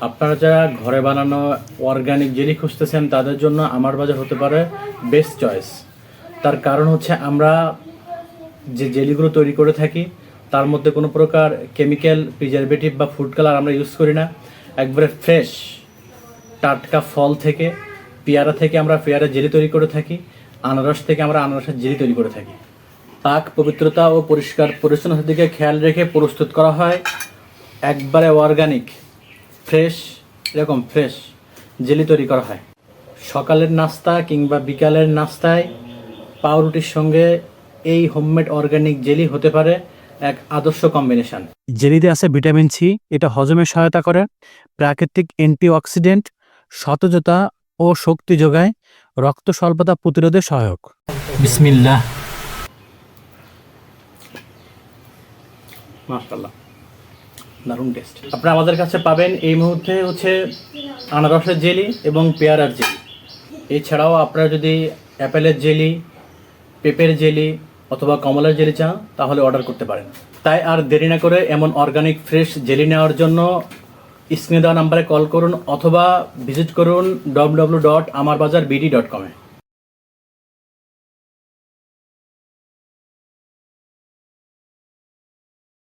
আপনারা যারা ঘরে বানানো অর্গানিক জেলি খুঁজতেছেন তাদের জন্য আমার বাজার হতে পারে বেস্ট চয়েস। তার কারণ হচ্ছে আমরা যে জেলিগুলো তৈরি করে থাকি তার মধ্যে কোনো প্রকার কেমিক্যাল, প্রিজারভেটিভ বা ফুড কালার আমরা ইউজ করি না। একবারে ফ্রেশ টাটকা ফল থেকে, পেয়ারা থেকে আমরা পেয়ারা জেলি তৈরি করে থাকি, আনারস থেকে আমরা আনারসের জেলি তৈরি করে থাকি। পাক পবিত্রতা ও পরিষ্কার পরিচ্ছন্নতার দিকে খেয়াল রেখে প্রস্তুত করা হয় একবারে অর্গানিক ফ্রেশ, এরকম ফ্রেশ জেলি তৈরি করা হয়। সকালের নাস্তা কিংবা বিকালের নাস্তায় পাউরুটির সঙ্গে এই হোমমেড অর্গানিক জেলি হতে পারে এক আদর্শ কম্বিনেশন। জেলিতে আছে ভিটামিন সি, এটা হজমে সহায়তা করে, প্রাকৃতিক অ্যান্টিঅক্সিডেন্ট, সতেজতা ও শক্তি যোগায়, রক্ত স্বল্পতা প্রতিরোধে সহায়ক। বিসমিল্লাহ। মাশাআল্লাহ, দারুণ টেস্ট। আপনারা আমাদের কাছে পাবেন এই মুহূর্তে হচ্ছে আনারসের জেলি এবং পেয়ারার জেলি। এছাড়াও আপনারা যদি অ্যাপেলের জেলি, পেঁপের জেলি অথবা কমলার জেলি চান তাহলে অর্ডার করতে পারেন। তাই আর দেরি না করে এমন অর্গানিক ফ্রেশ জেলি নেওয়ার জন্য স্ক্রিনে দেওয়া নাম্বারে কল করুন অথবা ভিজিট করুন www.amarbazarbd.com-এ।